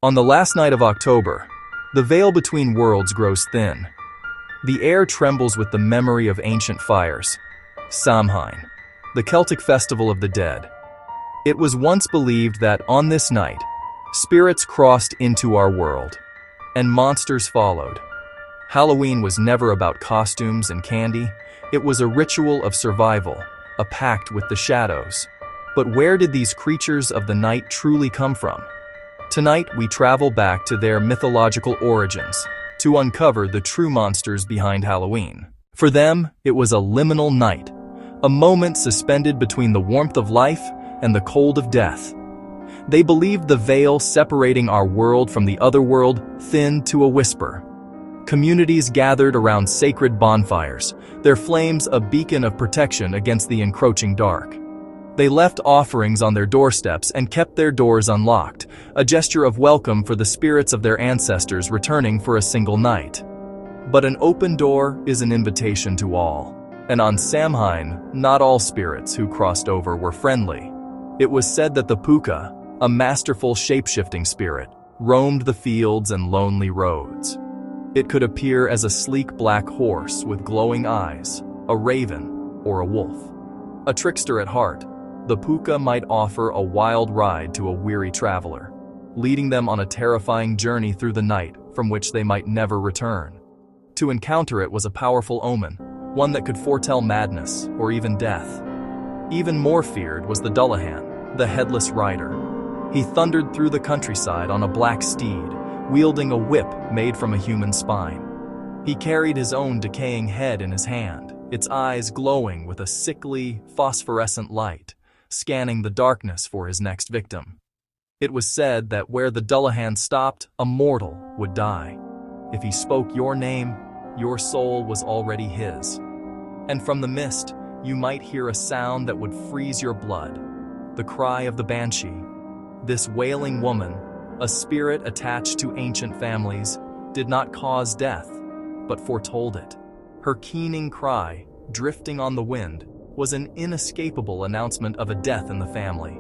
On the last night of October, the veil between worlds grows thin. The air trembles with the memory of ancient fires. Samhain, the Celtic festival of the dead. It was once believed that on this night, spirits crossed into our world, and monsters followed. Halloween was never about costumes and candy. It was a ritual of survival, a pact with the shadows. But where did these creatures of the night truly come from? Tonight, we travel back to their mythological origins to uncover the true monsters behind Halloween. For them, it was a liminal night, a moment suspended between the warmth of life and the cold of death. They believed the veil separating our world from the other world thinned to a whisper. Communities gathered around sacred bonfires, their flames a beacon of protection against the encroaching dark. They left offerings on their doorsteps and kept their doors unlocked, a gesture of welcome for the spirits of their ancestors returning for a single night. But an open door is an invitation to all. And on Samhain, not all spirits who crossed over were friendly. It was said that the puka, a masterful shape-shifting spirit, roamed the fields and lonely roads. It could appear as a sleek black horse with glowing eyes, a raven, or a wolf. A trickster at heart, the puka might offer a wild ride to a weary traveler, leading them on a terrifying journey through the night from which they might never return. To encounter it was a powerful omen, one that could foretell madness or even death. Even more feared was the Dullahan, the headless rider. He thundered through the countryside on a black steed, wielding a whip made from a human spine. He carried his own decaying head in his hand, its eyes glowing with a sickly, phosphorescent light, scanning the darkness for his next victim. It was said that where the Dullahan stopped, a mortal would die. If he spoke your name, your soul was already his. And from the mist, you might hear a sound that would freeze your blood, the cry of the banshee. This wailing woman, a spirit attached to ancient families, did not cause death, but foretold it. Her keening cry, drifting on the wind, was an inescapable announcement of a death in the family.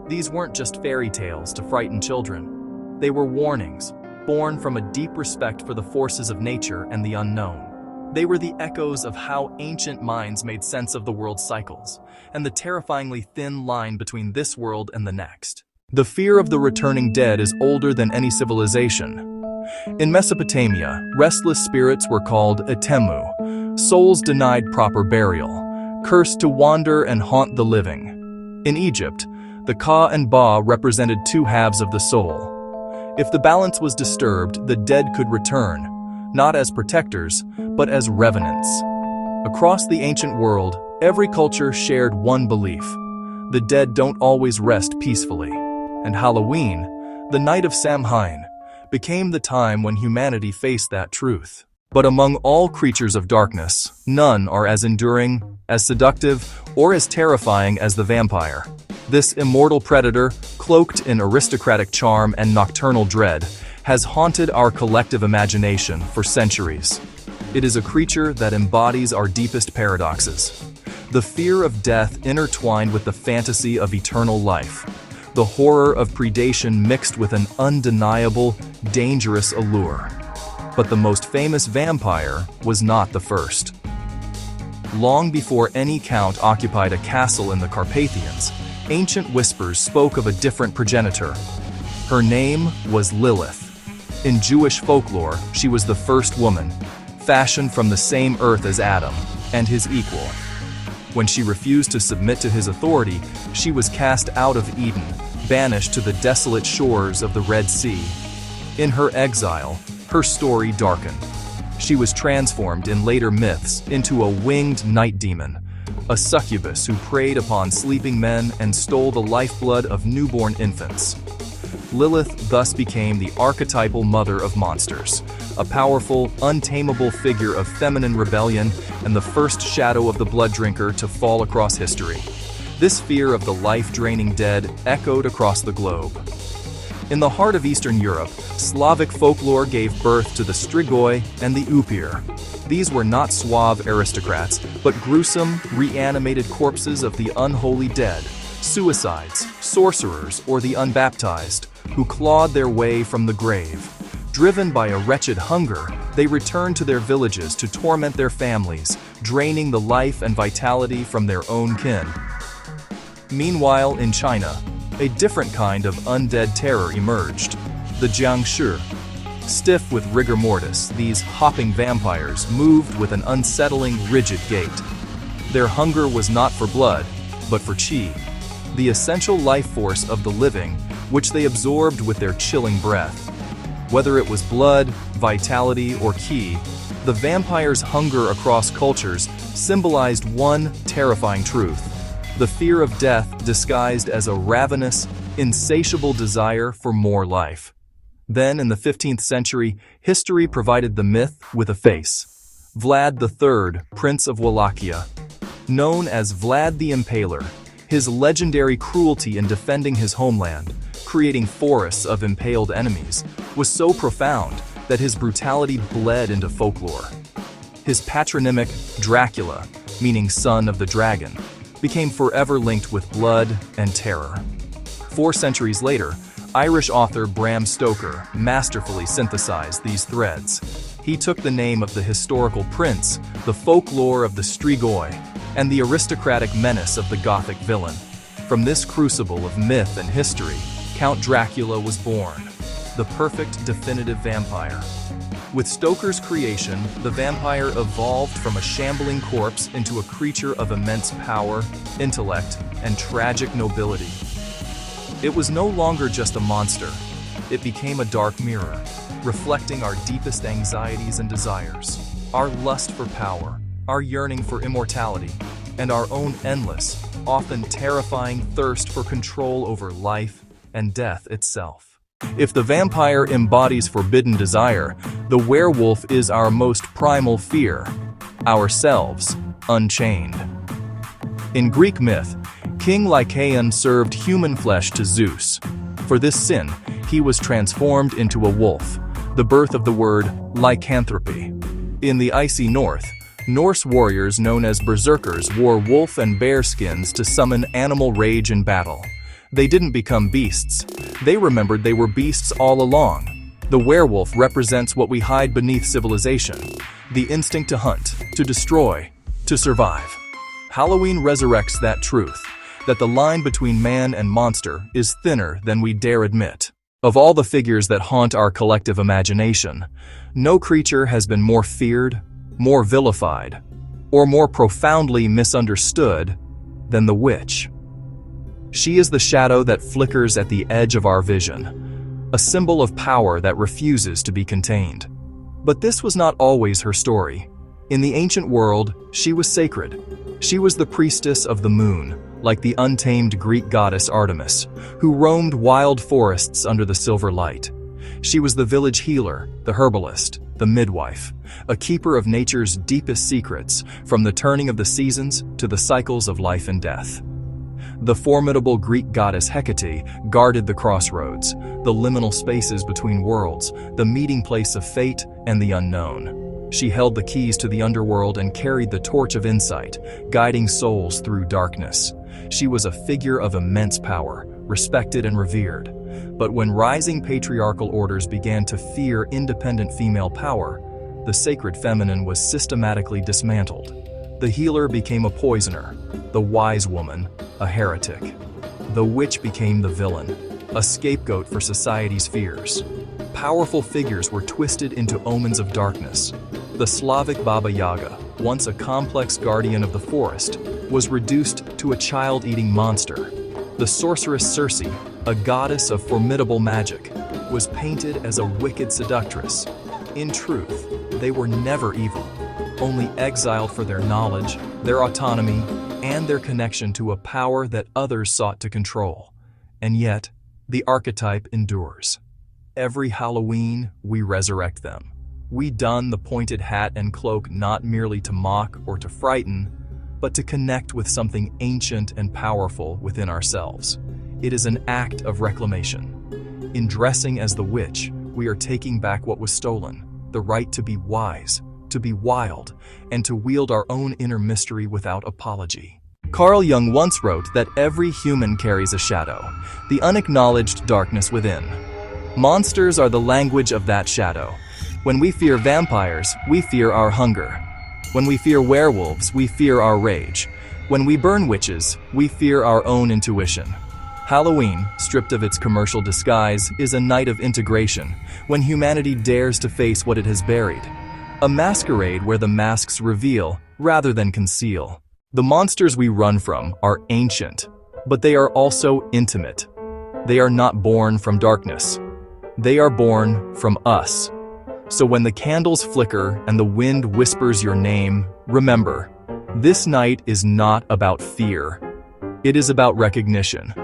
These weren't just fairy tales to frighten children. They were warnings, born from a deep respect for the forces of nature and the unknown. They were the echoes of how ancient minds made sense of the world's cycles, and the terrifyingly thin line between this world and the next. The fear of the returning dead is older than any civilization. In Mesopotamia, restless spirits were called etemu, souls denied proper burial, cursed to wander and haunt the living. In Egypt, the Ka and Ba represented two halves of the soul. If the balance was disturbed, the dead could return, not as protectors, but as revenants. Across the ancient world, every culture shared one belief: the dead don't always rest peacefully. And Halloween, the night of Samhain, became the time when humanity faced that truth. But among all creatures of darkness, none are as enduring, as seductive, or as terrifying as the vampire. This immortal predator, cloaked in aristocratic charm and nocturnal dread, has haunted our collective imagination for centuries. It is a creature that embodies our deepest paradoxes. The fear of death intertwined with the fantasy of eternal life. The horror of predation mixed with an undeniable, dangerous allure. But the most famous vampire was not the first. Long before any count occupied a castle in the Carpathians, ancient whispers spoke of a different progenitor. Her name was Lilith. In Jewish folklore, she was the first woman, fashioned from the same earth as Adam, and his equal. When she refused to submit to his authority, she was cast out of Eden, banished to the desolate shores of the Red Sea. In her exile, her story darkened. She was transformed in later myths into a winged night demon, a succubus who preyed upon sleeping men and stole the lifeblood of newborn infants. Lilith thus became the archetypal mother of monsters, a powerful, untamable figure of feminine rebellion and the first shadow of the blood drinker to fall across history. This fear of the life-draining dead echoed across the globe. In the heart of Eastern Europe, Slavic folklore gave birth to the Strigoi and the Upir. These were not suave aristocrats, but gruesome, reanimated corpses of the unholy dead, suicides, sorcerers, or the unbaptized, who clawed their way from the grave. Driven by a wretched hunger, they returned to their villages to torment their families, draining the life and vitality from their own kin. Meanwhile, in China, a different kind of undead terror emerged, the Jiangshi. Stiff with rigor mortis, these hopping vampires moved with an unsettling, rigid gait. Their hunger was not for blood, but for qi, the essential life force of the living, which they absorbed with their chilling breath. Whether it was blood, vitality, or qi, the vampires' hunger across cultures symbolized one terrifying truth: the fear of death disguised as a ravenous, insatiable desire for more life. Then, in the 15th century, history provided the myth with a face. Vlad III, Prince of Wallachia. Known as Vlad the Impaler, his legendary cruelty in defending his homeland, creating forests of impaled enemies, was so profound that his brutality bled into folklore. His patronymic, Dracula, meaning son of the dragon, became forever linked with blood and terror. 4 centuries later, Irish author Bram Stoker masterfully synthesized these threads. He took the name of the historical prince, the folklore of the Strigoi, and the aristocratic menace of the Gothic villain. From this crucible of myth and history, Count Dracula was born, the perfect definitive vampire. With Stoker's creation, the vampire evolved from a shambling corpse into a creature of immense power, intellect, and tragic nobility. It was no longer just a monster. It became a dark mirror, reflecting our deepest anxieties and desires, our lust for power, our yearning for immortality, and our own endless, often terrifying thirst for control over life and death itself. If the vampire embodies forbidden desire, the werewolf is our most primal fear, ourselves unchained. In Greek myth, King Lycaon served human flesh to Zeus. For this sin, he was transformed into a wolf, the birth of the word lycanthropy. In the icy north, Norse warriors known as berserkers wore wolf and bear skins to summon animal rage in battle. They didn't become beasts. They remembered they were beasts all along. The werewolf represents what we hide beneath civilization, the instinct to hunt, to destroy, to survive. Halloween resurrects that truth, that the line between man and monster is thinner than we dare admit. Of all the figures that haunt our collective imagination, no creature has been more feared, more vilified, or more profoundly misunderstood than the witch. She is the shadow that flickers at the edge of our vision, a symbol of power that refuses to be contained. But this was not always her story. In the ancient world, she was sacred. She was the priestess of the moon, like the untamed Greek goddess Artemis, who roamed wild forests under the silver light. She was the village healer, the herbalist, the midwife, a keeper of nature's deepest secrets, from the turning of the seasons to the cycles of life and death. The formidable Greek goddess Hecate guarded the crossroads, the liminal spaces between worlds, the meeting place of fate and the unknown. She held the keys to the underworld and carried the torch of insight, guiding souls through darkness. She was a figure of immense power, respected and revered. But when rising patriarchal orders began to fear independent female power, the sacred feminine was systematically dismantled. The healer became a poisoner, the wise woman, a heretic. The witch became the villain, a scapegoat for society's fears. Powerful figures were twisted into omens of darkness. The Slavic Baba Yaga, once a complex guardian of the forest, was reduced to a child-eating monster. The sorceress Circe, a goddess of formidable magic, was painted as a wicked seductress. In truth, they were never evil, only exiled for their knowledge, their autonomy, and their connection to a power that others sought to control. And yet, the archetype endures. Every Halloween, we resurrect them. We don the pointed hat and cloak not merely to mock or to frighten, but to connect with something ancient and powerful within ourselves. It is an act of reclamation. In dressing as the witch, we are taking back what was stolen, the right to be wise, to be wild, and to wield our own inner mystery without apology. Carl Jung once wrote that every human carries a shadow, the unacknowledged darkness within. Monsters are the language of that shadow. When we fear vampires, we fear our hunger. When we fear werewolves, we fear our rage. When we burn witches, we fear our own intuition. Halloween, stripped of its commercial disguise, is a night of integration, when humanity dares to face what it has buried. A masquerade where the masks reveal, rather than conceal. The monsters we run from are ancient, but they are also intimate. They are not born from darkness. They are born from us. So when the candles flicker and the wind whispers your name, remember, this night is not about fear. It is about recognition.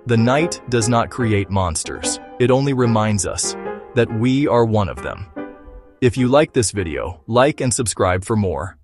The night does not create monsters. It only reminds us that we are one of them. If you like this video, like and subscribe for more.